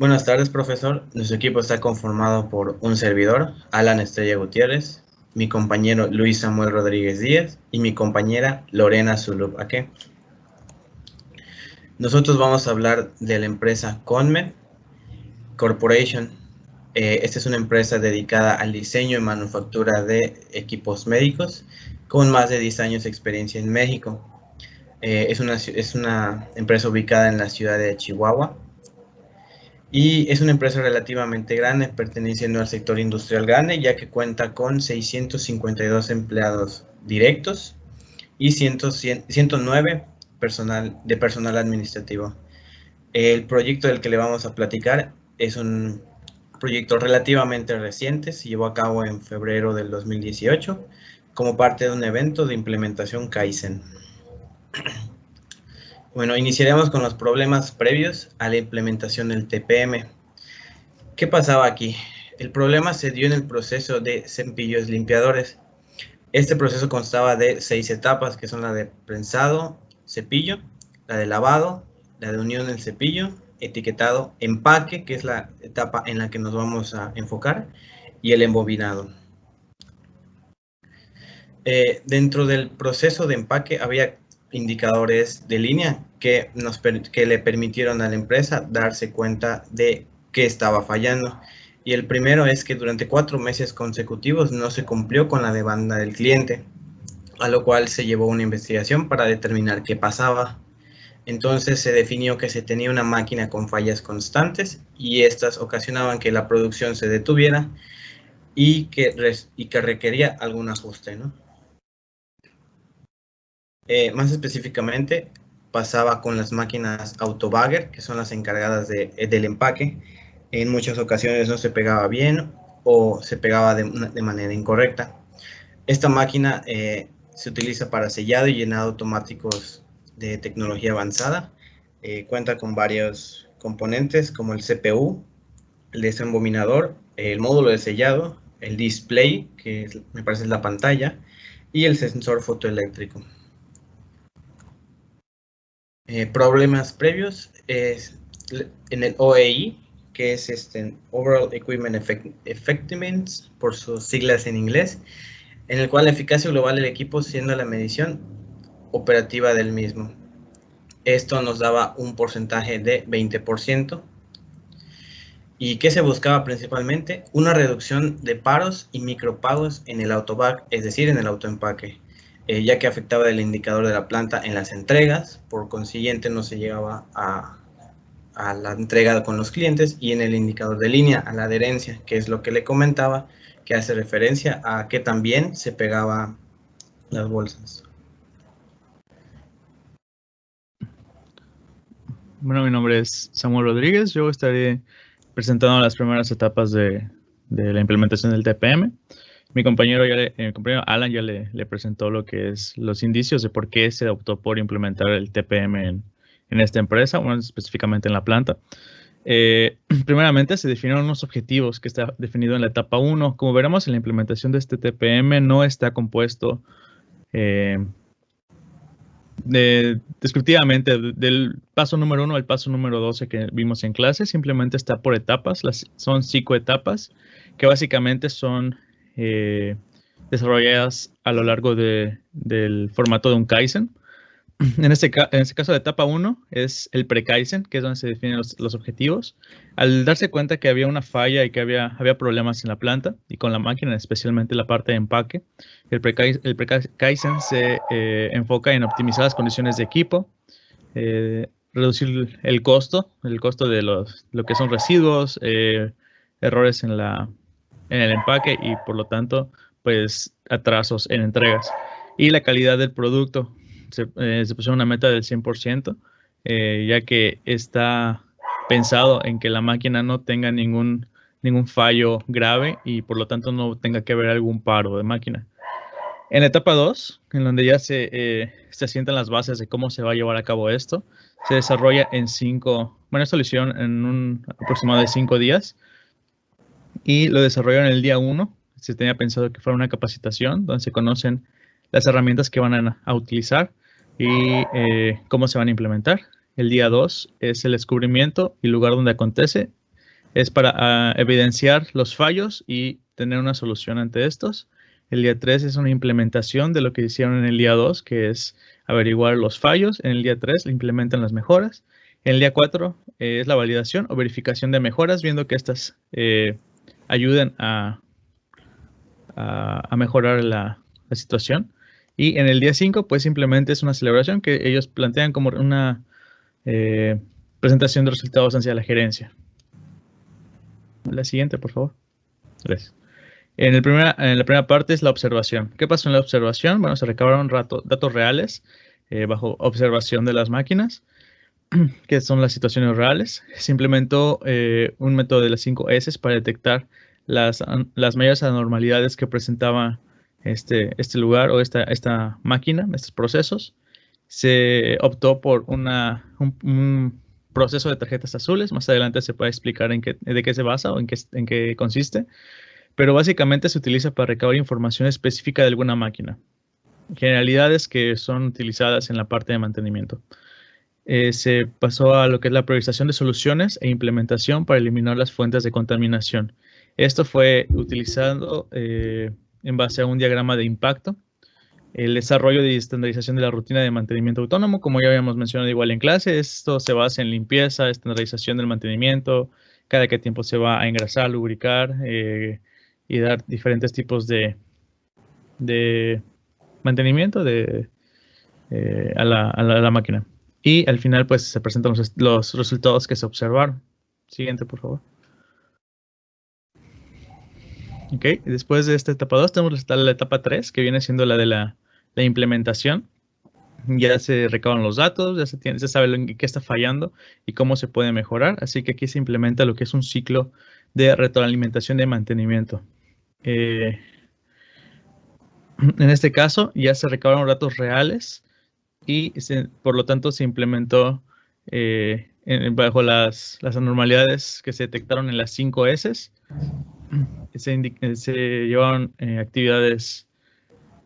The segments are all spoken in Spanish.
Buenas tardes, profesor. Nuestro equipo está conformado por un servidor, Alan Estrella Gutiérrez, mi compañero Luis Samuel Rodríguez Díaz y mi compañera Lorena Zulub Aque. Nosotros vamos a hablar de la empresa Conmed Corporation. Esta es una empresa dedicada al diseño y manufactura de equipos médicos con más de 10 años de experiencia en México. Es una empresa ubicada en la ciudad de Chihuahua. Y es una empresa relativamente grande, perteneciendo al sector industrial grande, ya que cuenta con 652 empleados directos y 109 personal administrativo. El proyecto del que le vamos a platicar es un proyecto relativamente reciente, se llevó a cabo en febrero del 2018 como parte de un evento de implementación Kaizen. Bueno, iniciaremos con los problemas previos a la implementación del TPM. ¿Qué pasaba aquí? El problema se dio en el proceso de cepillos limpiadores. Este proceso constaba de 6 etapas, que son la de prensado, cepillo, la de lavado, la de unión del cepillo, etiquetado, empaque, que es la etapa en la que nos vamos a enfocar, y el embobinado. Dentro del proceso de empaque había indicadores de línea que le permitieron a la empresa darse cuenta de qué estaba fallando. Y el primero es que durante 4 meses consecutivos no se cumplió con la demanda del cliente, a lo cual se llevó una investigación para determinar qué pasaba. Entonces se definió que se tenía una máquina con fallas constantes y estas ocasionaban que la producción se detuviera y que requería algún ajuste, ¿no? Más específicamente, pasaba con las máquinas Autobagger, que son las encargadas del empaque. En muchas ocasiones no se pegaba bien o se pegaba de manera incorrecta. Esta máquina se utiliza para sellado y llenado automáticos de tecnología avanzada. Cuenta con varios componentes como el CPU, el desembobinador, el módulo de sellado, el display, que me parece es la pantalla, y el sensor fotoeléctrico. Problemas previos es en el OEI, que es Overall Equipment Effectiveness, por sus siglas en inglés, en el cual la eficacia global del equipo siendo la medición operativa del mismo. Esto nos daba un porcentaje de 20%. ¿Y qué se buscaba principalmente? Una reducción de paros y micropagos en el autobag, es decir, en el autoempaque. Ya que afectaba el indicador de la planta en las entregas, por consiguiente no se llegaba a la entrega con los clientes, y en el indicador de línea a la adherencia, que es lo que le comentaba, que hace referencia a que también se pegaba las bolsas. Bueno, mi nombre es Samuel Rodríguez. Yo estaré presentando las primeras etapas de la implementación del TPM. Mi compañero Alan ya le presentó lo que es los indicios de por qué se optó por implementar el TPM en esta empresa, bueno, específicamente en la planta. Primeramente se definieron unos objetivos que está definido en la etapa 1. Como veremos, en la implementación de este TPM no está compuesto descriptivamente del paso número 1 al paso número 12 que vimos en clase. Simplemente está por etapas. Son 5 etapas que básicamente son desarrolladas a lo largo del formato de un Kaizen. En este caso, la etapa 1 es el pre-Kaizen, que es donde se definen los objetivos. Al darse cuenta que había una falla y que había problemas en la planta y con la máquina, especialmente la parte de empaque, el pre-Kaizen se enfoca en optimizar las condiciones de equipo, reducir el costo de lo que son residuos, errores en el empaque y, por lo tanto, pues atrasos en entregas. Y la calidad del producto. Se puso una meta del 100%, ya que está pensado en que la máquina no tenga ningún fallo grave y por lo tanto no tenga que haber algún paro de máquina. En etapa 2, en donde ya se asientan las bases de cómo se va a llevar a cabo esto, se desarrolla en esta lo hicieron en un aproximado de 5 días y lo desarrollaron el día 1. Se tenía pensado que fuera una capacitación donde se conocen las herramientas que van a utilizar y cómo se van a implementar. El día 2 es el descubrimiento y lugar donde acontece. es para evidenciar los fallos y tener una solución ante estos. El día 3 es una implementación de lo que hicieron en el día 2, que es averiguar los fallos. En el día 3 implementan las mejoras. En el día 4 es la validación o verificación de mejoras, viendo que estas ayuden a mejorar la situación. Y en el día 5, pues simplemente es una celebración que ellos plantean como una presentación de resultados hacia la gerencia. La siguiente, por favor. Gracias. En la primera parte es la observación. ¿Qué pasó en la observación? Bueno, se recabaron datos reales bajo observación de las máquinas, que son las situaciones reales. Se implementó un método de las 5 S para detectar las mayores anormalidades que presentaba este lugar o esta máquina, estos procesos. Se optó por un proceso de tarjetas azules. Más adelante se puede explicar de qué se basa o en qué consiste. Pero básicamente se utiliza para recabar información específica de alguna máquina. Generalidades que son utilizadas en la parte de mantenimiento. Se pasó a lo que es la priorización de soluciones e implementación para eliminar las fuentes de contaminación. Esto fue utilizado en base a un diagrama de impacto. El desarrollo y estandarización de la rutina de mantenimiento autónomo, como ya habíamos mencionado igual en clase, esto se basa en limpieza, estandarización del mantenimiento, cada qué tiempo se va a engrasar, lubricar y dar diferentes tipos de mantenimiento a la máquina. Y al final pues se presentan los resultados que se observaron. Siguiente, por favor. Ok, después de esta etapa 2 tenemos la etapa 3, que viene siendo la de la implementación. Ya se recaban los datos, ya se sabe qué está fallando y cómo se puede mejorar. Así que aquí se implementa lo que es un ciclo de retroalimentación de mantenimiento. En este caso ya se recabaron datos reales y por lo tanto se implementó bajo las anormalidades que se detectaron en las 5 S. Se llevaron actividades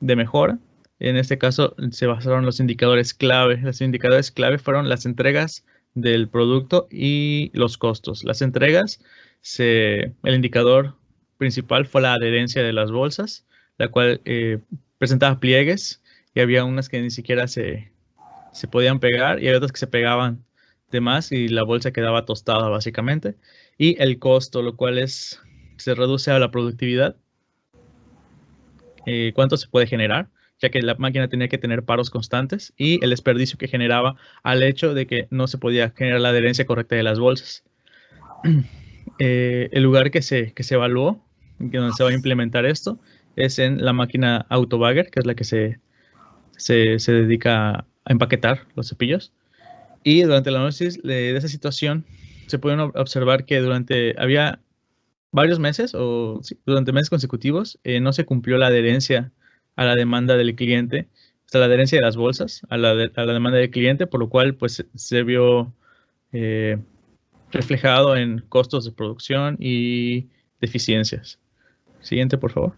de mejora. En este caso se basaron los indicadores clave. Los indicadores clave fueron las entregas del producto y los costos. Las entregas, el indicador principal fue la adherencia de las bolsas, la cual presentaba pliegues y había unas que ni siquiera se podían pegar y hay otras que se pegaban de más y la bolsa quedaba tostada básicamente. Y el costo, lo cual se reduce a la productividad. Cuánto se puede generar, ya que la máquina tenía que tener paros constantes, y el desperdicio que generaba al hecho de que no se podía generar la adherencia correcta de las bolsas. El lugar que se evaluó, donde se va a implementar esto, es en la máquina Autobagger, que es la que se dedica a empaquetar los cepillos. Y durante el análisis de esa situación, se pueden observar que había varios meses o durante meses consecutivos no se cumplió la adherencia a la demanda del cliente, la adherencia de las bolsas a la demanda del cliente, por lo cual pues se vio reflejado en costos de producción y deficiencias. Siguiente, por favor.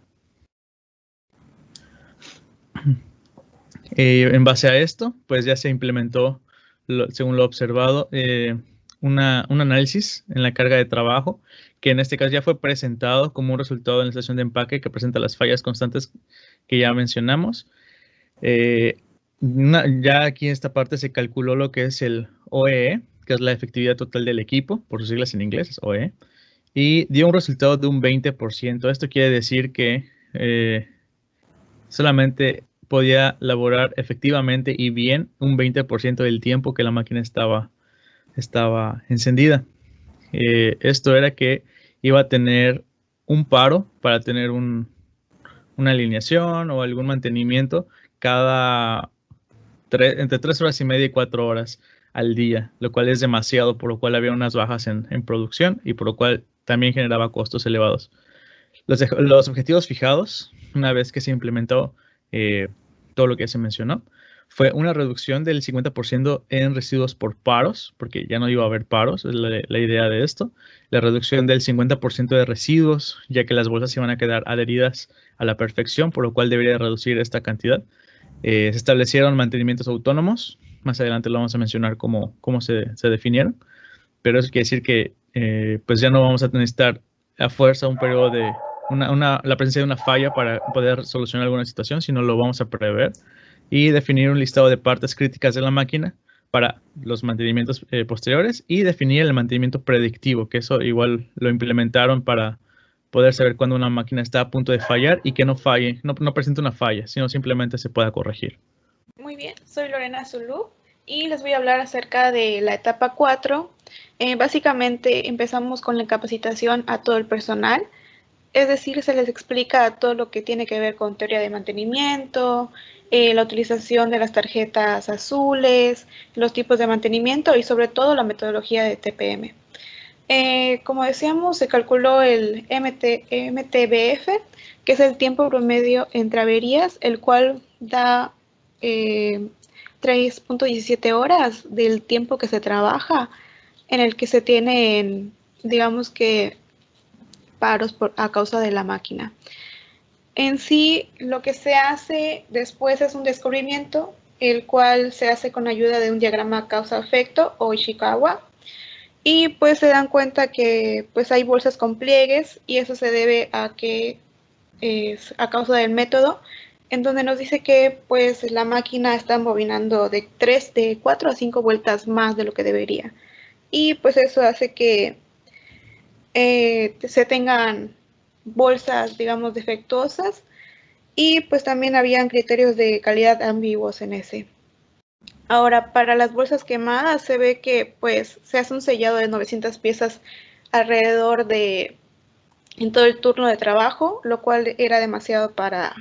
En base a esto, pues ya se implementó, según lo observado, un análisis en la carga de trabajo, que en este caso ya fue presentado como un resultado de la estación de empaque que presenta las fallas constantes que ya mencionamos. Ya aquí en esta parte se calculó lo que es el OEE, que es la efectividad total del equipo, por sus siglas en inglés, es OEE, y dio un resultado de un 20%. Esto quiere decir que solamente podía laborar efectivamente y bien un 20% del tiempo que la máquina estaba encendida. Esto era que iba a tener un paro para tener una alineación o algún mantenimiento entre 3 horas y media y 4 horas al día, lo cual es demasiado, por lo cual había unas bajas en producción y por lo cual también generaba costos elevados. Los objetivos fijados, una vez que se implementó todo lo que se mencionó, fue una reducción del 50% en residuos por paros, porque ya no iba a haber paros, es la idea de esto. La reducción del 50% de residuos, ya que las bolsas iban a quedar adheridas a la perfección, por lo cual debería reducir esta cantidad. Se establecieron mantenimientos autónomos, más adelante lo vamos a mencionar cómo se definieron, pero eso quiere decir que pues ya no vamos a necesitar a fuerza un periodo de la presencia de una falla para poder solucionar alguna situación, sino lo vamos a prever y definir un listado de partes críticas de la máquina para los mantenimientos posteriores y definir el mantenimiento predictivo, que eso igual lo implementaron para poder saber cuándo una máquina está a punto de fallar y que no falle, no presente una falla, sino simplemente se pueda corregir. Muy bien, soy Lorena Zulú y les voy a hablar acerca de la etapa 4. Básicamente empezamos con la capacitación a todo el personal, es decir, se les explica todo lo que tiene que ver con teoría de mantenimiento, la utilización de las tarjetas azules, los tipos de mantenimiento y sobre todo la metodología de TPM. Como decíamos, se calculó el MTBF, que es el tiempo promedio entre averías, el cual da 3.17 horas del tiempo que se trabaja, en el que se tienen, digamos que, paros a causa de la máquina. En sí, lo que se hace después es un descubrimiento, el cual se hace con ayuda de un diagrama causa-efecto o Ishikawa, y pues se dan cuenta que pues hay bolsas con pliegues y eso se debe a que es a causa del método, en donde nos dice que pues la máquina está bobinando de 4 a 5 vueltas más de lo que debería. Y pues eso hace que se tengan bolsas, digamos, defectuosas, y pues también habían criterios de calidad ambiguos en ese. Ahora, para las bolsas quemadas se ve que pues se hace un sellado de 900 piezas alrededor de en todo el turno de trabajo, lo cual era demasiado para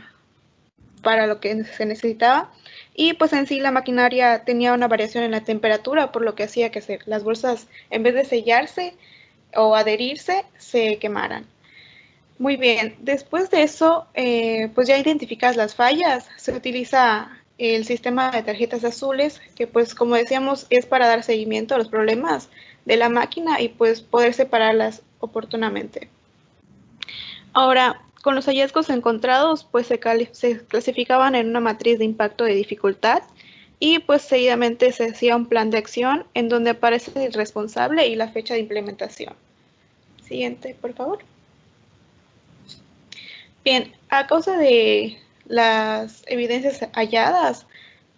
lo que se necesitaba. Y pues en sí la maquinaria tenía una variación en la temperatura, por lo que hacía que las bolsas, en vez de sellarse o adherirse, se quemaran. Muy bien, después de eso, pues ya identificadas las fallas, se utiliza el sistema de tarjetas azules, que pues como decíamos es para dar seguimiento a los problemas de la máquina y pues poder separarlas oportunamente. Ahora, con los hallazgos encontrados, pues se clasificaban en una matriz de impacto de dificultad y pues seguidamente se hacía un plan de acción en donde aparece el responsable y la fecha de implementación. Siguiente, por favor. Bien, a causa de las evidencias halladas,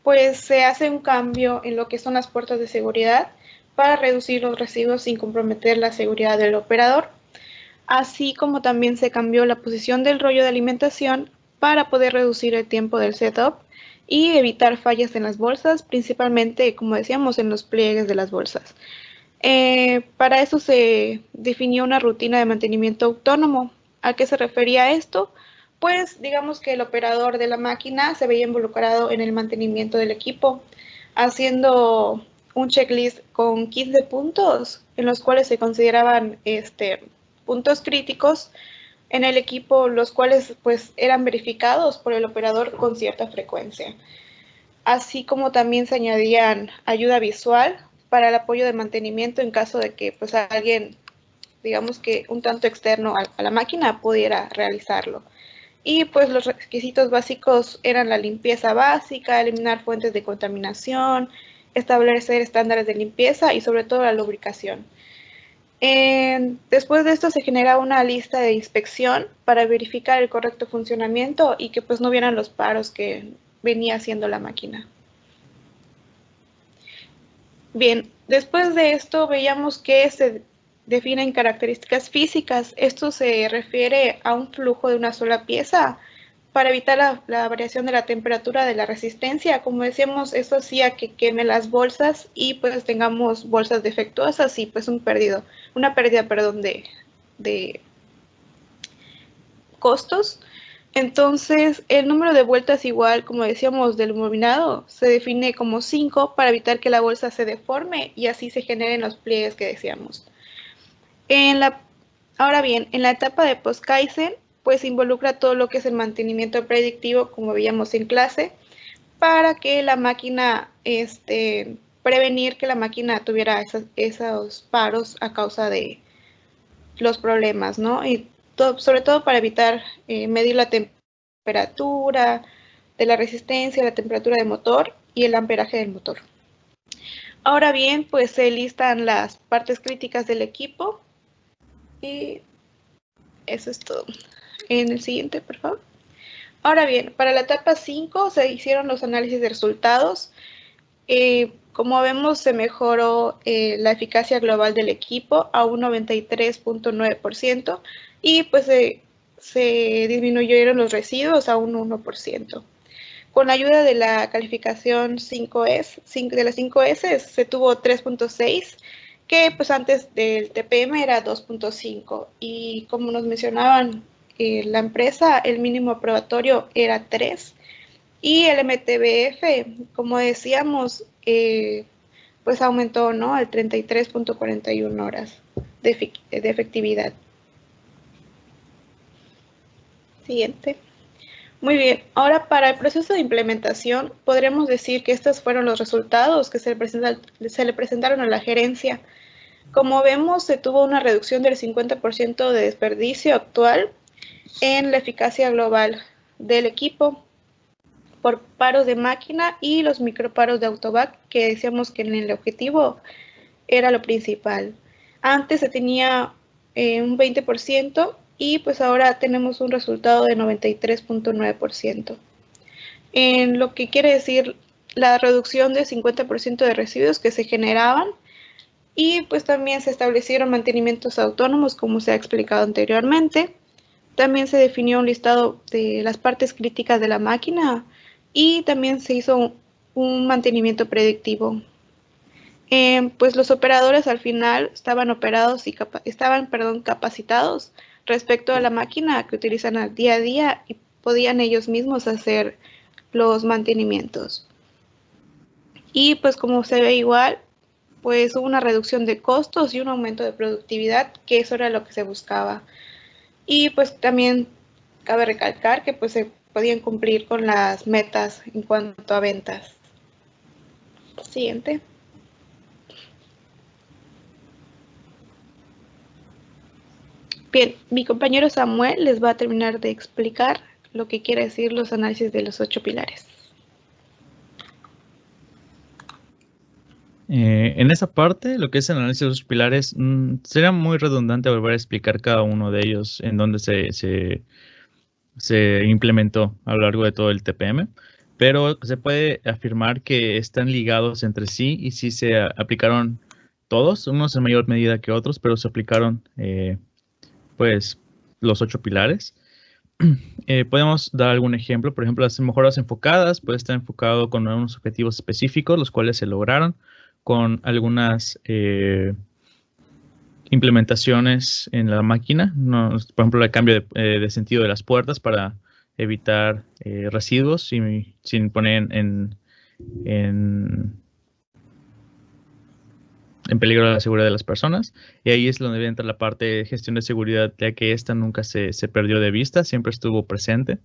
pues se hace un cambio en lo que son las puertas de seguridad para reducir los residuos sin comprometer la seguridad del operador, así como también se cambió la posición del rollo de alimentación para poder reducir el tiempo del setup y evitar fallas en las bolsas, principalmente, como decíamos, en los pliegues de las bolsas. Para eso se definió una rutina de mantenimiento autónomo. ¿A qué se refería esto? Pues digamos que el operador de la máquina se veía involucrado en el mantenimiento del equipo, haciendo un checklist con 15 puntos en los cuales se consideraban puntos críticos en el equipo, los cuales pues eran verificados por el operador con cierta frecuencia. Así como también se añadían ayuda visual para el apoyo de mantenimiento en caso de que pues alguien, digamos que un tanto externo a la máquina, pudiera realizarlo. Y pues los requisitos básicos eran la limpieza básica, eliminar fuentes de contaminación, establecer estándares de limpieza y sobre todo la lubricación. Después de esto se genera una lista de inspección para verificar el correcto funcionamiento y que pues no hubieran los paros que venía haciendo la máquina. Bien, después de esto veíamos que se definen características físicas. Esto se refiere a un flujo de una sola pieza para evitar la variación de la temperatura de la resistencia. Como decíamos, eso hacía que queme las bolsas y pues tengamos bolsas defectuosas y pues una pérdida de costos. Entonces, el número de vueltas igual, como decíamos, del bobinado se define como 5 para evitar que la bolsa se deforme y así se generen los pliegues que decíamos. Ahora bien, en la etapa de post-Kaizen, pues involucra todo lo que es el mantenimiento predictivo, como veíamos en clase, para que la máquina, prevenir que la máquina tuviera esos paros a causa de los problemas, ¿no? Y sobre todo para evitar medir la temperatura de la resistencia, la temperatura del motor y el amperaje del motor. Ahora bien, pues se listan las partes críticas del equipo Y eso es todo. En el siguiente, por favor. Ahora bien, para la etapa 5 se hicieron los análisis de resultados. Como vemos, se mejoró la eficacia global del equipo a un 93.9% y pues se disminuyeron los residuos a un 1%. Con la ayuda de la calificación 5S, de las 5S se tuvo 3.6, que pues antes del TPM era 2.5. Y como nos mencionaban la empresa, el mínimo aprobatorio era 3. Y el MTBF, como decíamos, pues aumentó, ¿no?, al 33.41 horas de efectividad. Siguiente. Muy bien, ahora para el proceso de implementación podremos decir que estos fueron los resultados que se le presentaron a la gerencia. Como vemos, se tuvo una reducción del 50% de desperdicio actual en la eficacia global del equipo por paros de máquina y los microparos de autobac, que decíamos que en el objetivo era lo principal. Antes se tenía un 20% y pues ahora tenemos un resultado de 93.9%. En lo que quiere decir la reducción de 50% de residuos que se generaban, y pues también se establecieron mantenimientos autónomos, como se ha explicado anteriormente. También se definió un listado de las partes críticas de la máquina y también se hizo un mantenimiento predictivo. Pues los operadores al final estaban capacitados respecto a la máquina que utilizan al día a día y podían ellos mismos hacer los mantenimientos. Y pues como se ve igual, pues hubo una reducción de costos y un aumento de productividad, que eso era lo que se buscaba. Y pues también cabe recalcar que pues se podían cumplir con las metas en cuanto a ventas. Siguiente. Bien, mi compañero Samuel les va a terminar de explicar lo que quiere decir los análisis de los 8 pilares. En esa parte, lo que es el análisis de los pilares, sería muy redundante volver a explicar cada uno de ellos en donde se implementó a lo largo de todo el TPM, pero se puede afirmar que están ligados entre sí y sí se aplicaron todos, unos en mayor medida que otros, pero se aplicaron pues los 8 pilares. Podemos dar algún ejemplo. Por ejemplo, las mejoras enfocadas puede estar enfocado con unos objetivos específicos, los cuales se lograron con algunas implementaciones en la máquina. Por ejemplo, el cambio de sentido de las puertas para evitar residuos sin poner en peligro la seguridad de las personas. Y ahí es donde entra la parte de gestión de seguridad, ya que esta nunca se perdió de vista, siempre estuvo presente.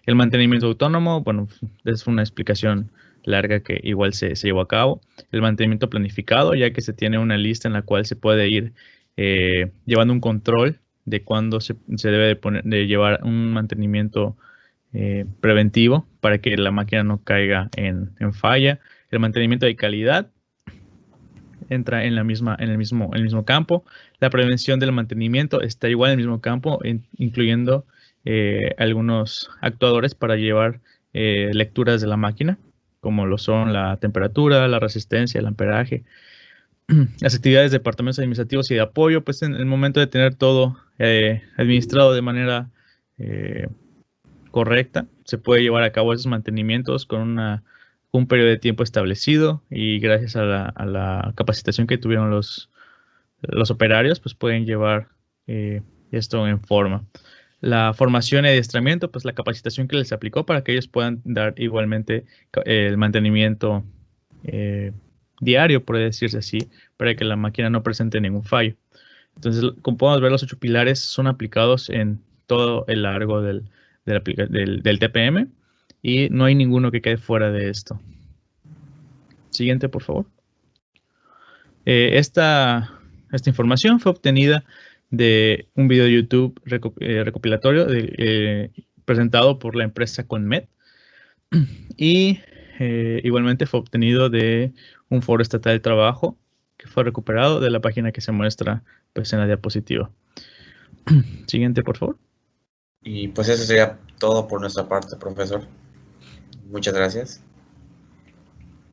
El mantenimiento autónomo, bueno, es una explicación larga que igual se llevó a cabo. El mantenimiento planificado, ya que se tiene una lista en la cual se puede ir llevando un control de cuándo se debe de llevar un mantenimiento preventivo para que la máquina no caiga en falla. El mantenimiento de calidad entra en el mismo campo. La prevención del mantenimiento está igual en el mismo campo, incluyendo algunos actuadores para llevar lecturas de la máquina, como lo son la temperatura, la resistencia, el amperaje. Las actividades de departamentos administrativos y de apoyo, pues en el momento de tener todo administrado de manera correcta, se puede llevar a cabo esos mantenimientos con un periodo de tiempo establecido, y gracias a la capacitación que tuvieron los operarios, pues pueden llevar esto en forma. La formación y adiestramiento, pues la capacitación que les aplicó para que ellos puedan dar igualmente el mantenimiento diario, por decirse así, para que la máquina no presente ningún fallo. Entonces, como podemos ver, los 8 pilares son aplicados en todo el largo del TPM y no hay ninguno que quede fuera de esto. Siguiente, por favor. Esta información fue obtenida de un video de YouTube recopilatorio presentado por la empresa Conmed, y igualmente fue obtenido de un foro estatal de trabajo que fue recuperado de la página que se muestra pues en la diapositiva. Siguiente, por favor. Y pues eso sería todo por nuestra parte, profesor. Muchas gracias.